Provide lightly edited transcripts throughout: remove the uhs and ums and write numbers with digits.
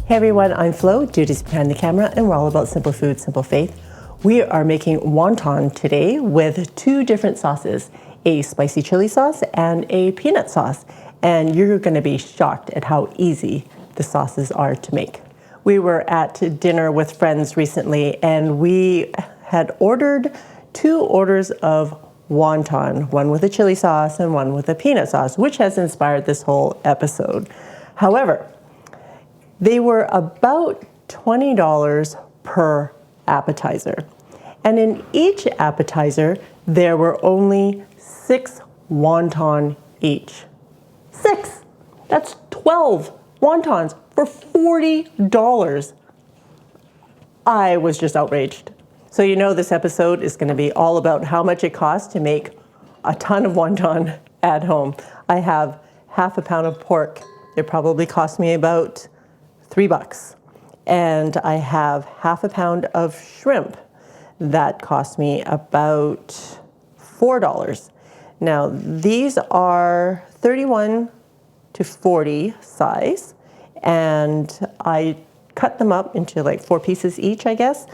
Hey everyone, I'm Flo, Duties Behind the Camera, and we're all about simple food, simple faith. We are making wonton today with two different sauces, a spicy chili sauce and a peanut sauce. And you're gonna be shocked at how easy the sauces are to make. We were at dinner with friends recently and we had ordered 2 orders of wonton, one with a chili sauce and one with a peanut sauce, which has inspired this whole episode. However, they were about $20 per appetizer. And in each appetizer, there were only 6 wonton each. 6! That's 12 wontons for $40. I was just outraged. So you know this episode is going to be all about how much it costs to make a ton of wonton at home. I have half a pound of pork. It probably cost me about $3. And I have half a pound of shrimp. That cost me about $4. Now these are 31 to 40 size, and I cut them up into like 4 pieces each, I guess.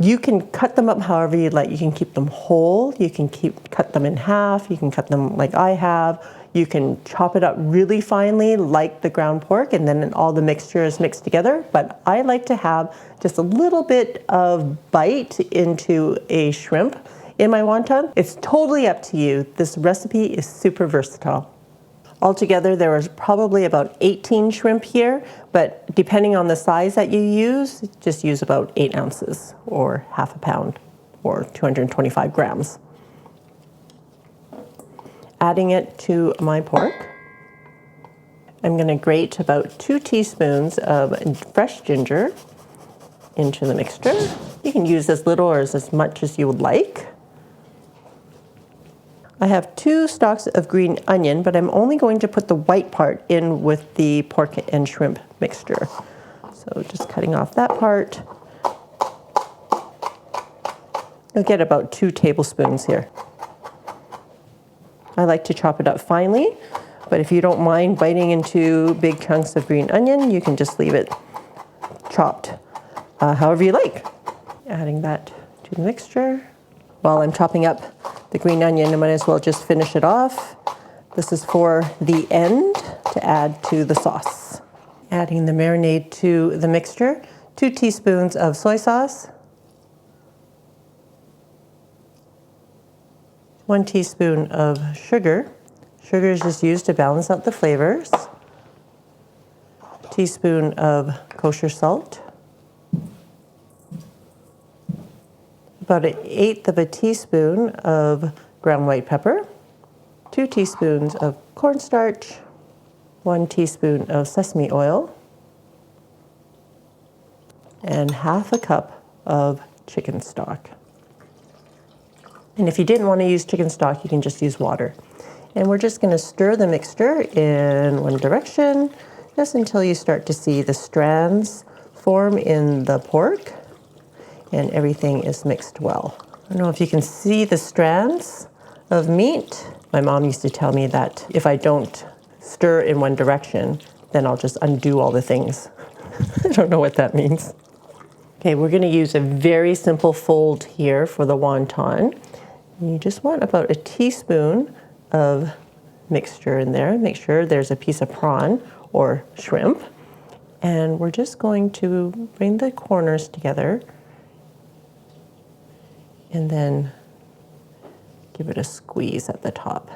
You can cut them up however you like. You can keep them whole, you can cut them in half, you can cut them like I have. You can chop it up really finely like the ground pork, and then all the mixture is mixed together. But I like to have just a little bit of bite into a shrimp in my wonton. It's totally up to you. This recipe is super versatile. Altogether, there was probably about 18 shrimp here, but depending on the size that you use, just use about 8 ounces or half a pound or 225 grams. Adding it to my pork, I'm going to grate about 2 teaspoons of fresh ginger into the mixture. You can use as little or as much as you would like. I have 2 stalks of green onion, but I'm only going to put the white part in with the pork and shrimp mixture. So just cutting off that part. You'll get about 2 tablespoons here. I like to chop it up finely, but if you don't mind biting into big chunks of green onion, you can just leave it chopped however you like. Adding that to the mixture. While I'm chopping up the green onion, I might as well just finish it off. This is for the end to add to the sauce. Adding the marinade to the mixture, 2 teaspoons of soy sauce, 1 teaspoon of sugar. Sugar is just used to balance out the flavors. A teaspoon of kosher salt. About 1/8 of a teaspoon of ground white pepper. 2 teaspoons of cornstarch. 1 teaspoon of sesame oil. And half a cup of chicken stock. And if you didn't want to use chicken stock, you can just use water. And we're just going to stir the mixture in one direction, just until you start to see the strands form in the pork and everything is mixed well. I don't know if you can see the strands of meat. My mom used to tell me that if I don't stir in one direction, then I'll just undo all the things. I don't know what that means. Okay, we're going to use a very simple fold here for the wonton. You just want about a teaspoon of mixture in there. Make sure there's a piece of prawn or shrimp. And we're just going to bring the corners together and then give it a squeeze at the top.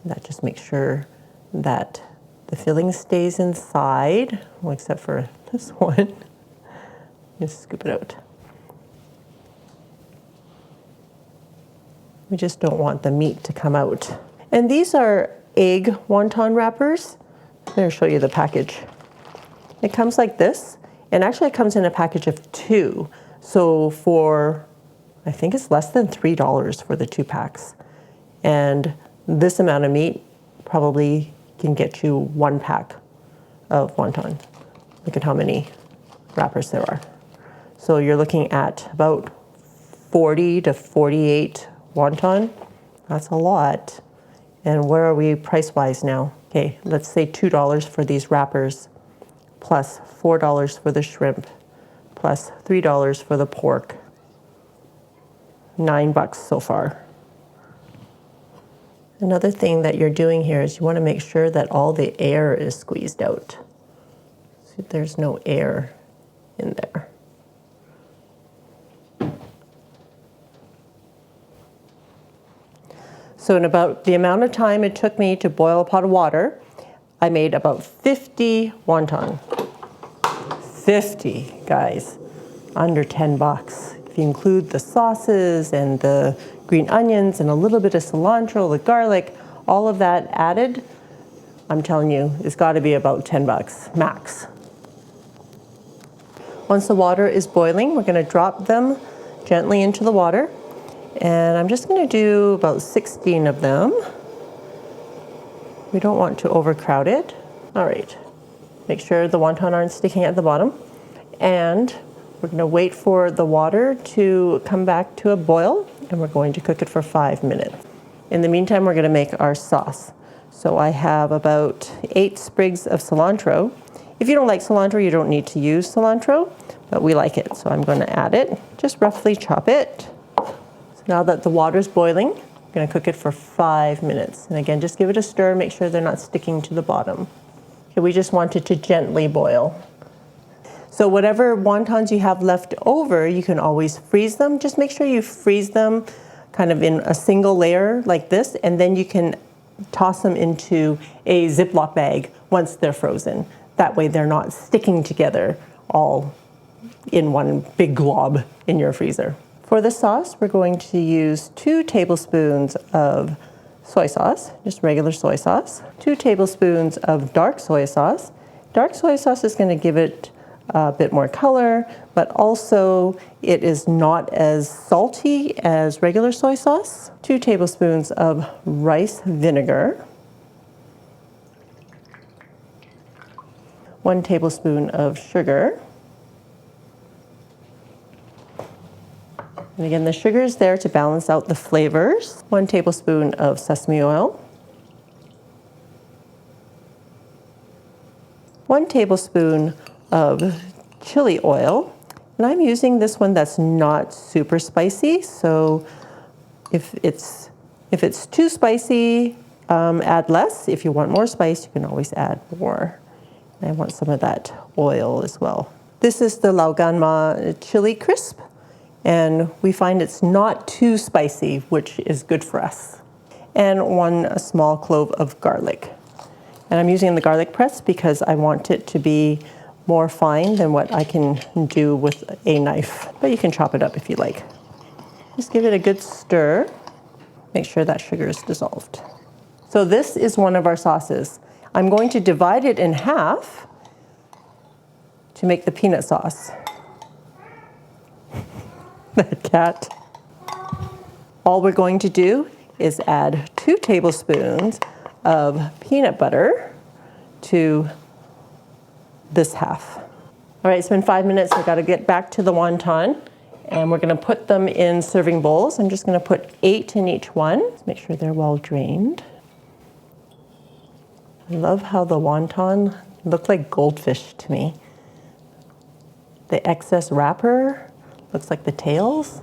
And that just makes sure that the filling stays inside, well, except for this one. Just scoop it out. We just don't want the meat to come out. And these are egg wonton wrappers. I'm going to show you the package. It comes like this, and actually it comes in a package of 2. So for, I think it's less than $3 for the 2 packs. And this amount of meat probably can get you 1 pack of wonton. Look at how many wrappers there are. So you're looking at about 40 to 48 wonton. That's a lot. And where are we price-wise now? Okay, let's say $2 for these wrappers plus $4 for the shrimp, plus $3 for the pork. $9 so far. Another thing that you're doing here is you want to make sure that all the air is squeezed out. See, there's no air in there. So in about the amount of time it took me to boil a pot of water, I made about 50 wonton. 50, guys, under $10. If you include the sauces and the green onions and a little bit of cilantro, the garlic, all of that added, I'm telling you, it's got to be about $10 max. Once the water is boiling, we're going to drop them gently into the water. And I'm just going to do about 16 of them. We don't want to overcrowd it. All right, make sure the wonton aren't sticking at the bottom. And we're going to wait for the water to come back to a boil, and we're going to cook it for 5 minutes. In the meantime, we're going to make our sauce. So I have about 8 sprigs of cilantro. If you don't like cilantro, you don't need to use cilantro, but we like it. So I'm going to add it, just roughly chop it. So now that the water's boiling, I'm going to cook it for 5 minutes. And again, just give it a stir, make sure they're not sticking to the bottom. Okay, we just want it to gently boil. So whatever wontons you have left over, you can always freeze them. Just make sure you freeze them kind of in a single layer like this, and then you can toss them into a Ziploc bag once they're frozen. That way they're not sticking together all in one big glob in your freezer. For the sauce, we're going to use 2 tablespoons of soy sauce, just regular soy sauce, 2 tablespoons of dark soy sauce. Dark soy sauce is going to give it a bit more color, but also it is not as salty as regular soy sauce. 2 tablespoons of rice vinegar. 1 tablespoon of sugar. And again, the sugar is there to balance out the flavors. 1 tablespoon of sesame oil. 1 tablespoon of chili oil. And I'm using this one that's not super spicy, so if it's too spicy, add less. If you want more spice, you can always add more. I want some of that oil as well. This is the Lauganma chili crisp, and we find it's not too spicy, which is good for us. And 1 small clove of garlic. And I'm using the garlic press because I want it to be more fine than what I can do with a knife, but you can chop it up if you like. Just give it a good stir. Make sure that sugar is dissolved. So this is one of our sauces. I'm going to divide it in half to make the peanut sauce. That cat. All we're going to do is add 2 tablespoons of peanut butter to this half. All right, it's been 5 minutes. I've got to get back to the wonton, and we're going to put them in serving bowls. I'm just going to put 8 in each one. Let's make sure they're well drained. I love how the wonton look like goldfish to me. The excess wrapper looks like the tails.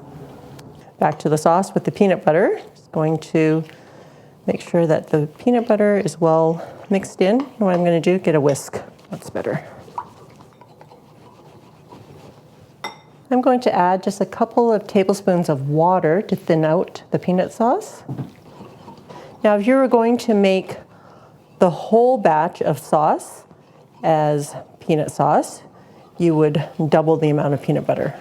Back to the sauce with the peanut butter. Just going to make sure that the peanut butter is well mixed in. And what I'm going to do, get a whisk. That's better. I'm going to add just a couple of tablespoons of water to thin out the peanut sauce. Now, if you were going to make the whole batch of sauce as peanut sauce, you would double the amount of peanut butter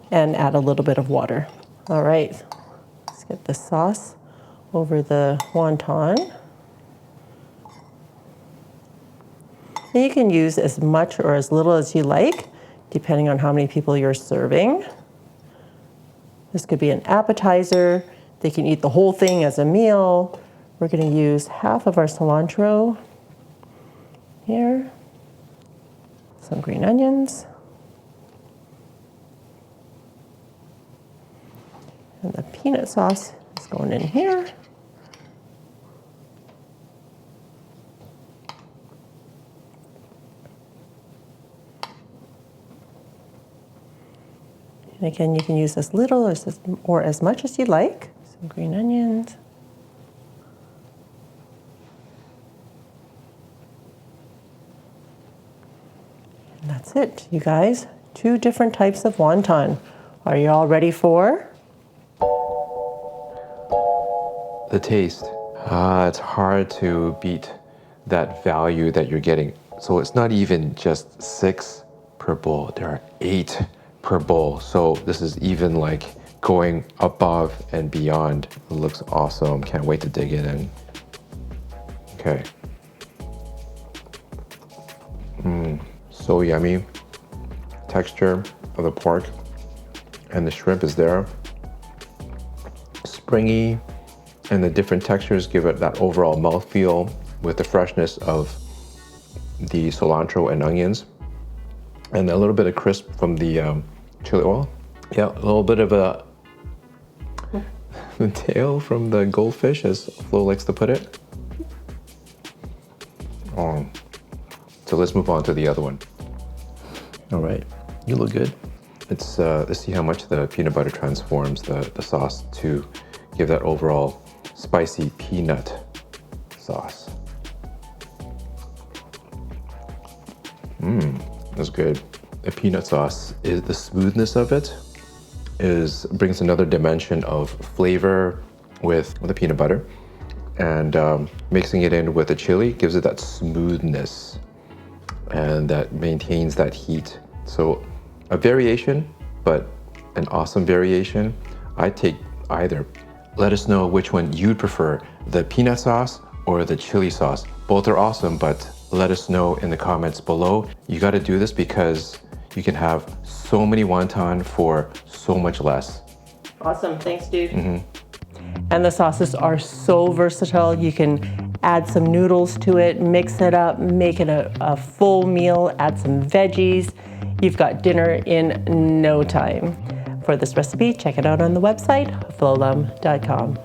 and add a little bit of water. All right, let's get the sauce over the wonton. And you can use as much or as little as you like, depending on how many people you're serving. This could be an appetizer. They can eat the whole thing as a meal. We're going to use half of our cilantro here, some green onions, and the peanut sauce is going in here. And again, you can use as little or as much as you like. Some green onions. And that's it, you guys. 2 different types of wonton. Are you all ready for? The taste. It's hard to beat that value that you're getting. So it's not even just 6 per bowl. There are 8 per bowl. So this is even like going above and beyond. It looks awesome. Can't wait to dig it in. Okay. So yummy. Texture of the pork and the shrimp is there. Springy, and the different textures give it that overall mouthfeel with the freshness of the cilantro and onions, and a little bit of crisp from the chili oil. Yeah, a little bit of the tail from the goldfish, as Flo likes to put it. So let's move on to the other one. All right, you look good. Let's see how much the peanut butter transforms the sauce to give that overall spicy peanut sauce. That's good. The peanut sauce is the smoothness of it brings another dimension of flavor with the peanut butter, and mixing it in with the chili gives it that smoothness and that maintains that heat. So a variation, but an awesome variation. I'd take either. Let us know which one you'd prefer, the peanut sauce or the chili sauce. Both are awesome, but let us know in the comments below. You got to do this because you can have so many wonton for so much less. Awesome, thanks, dude. And the sauces are so versatile. You can add some noodles to it, mix it up, make it a full meal, add some veggies. You've got dinner in no time. For this recipe, check it out on the website, FLO'S.com.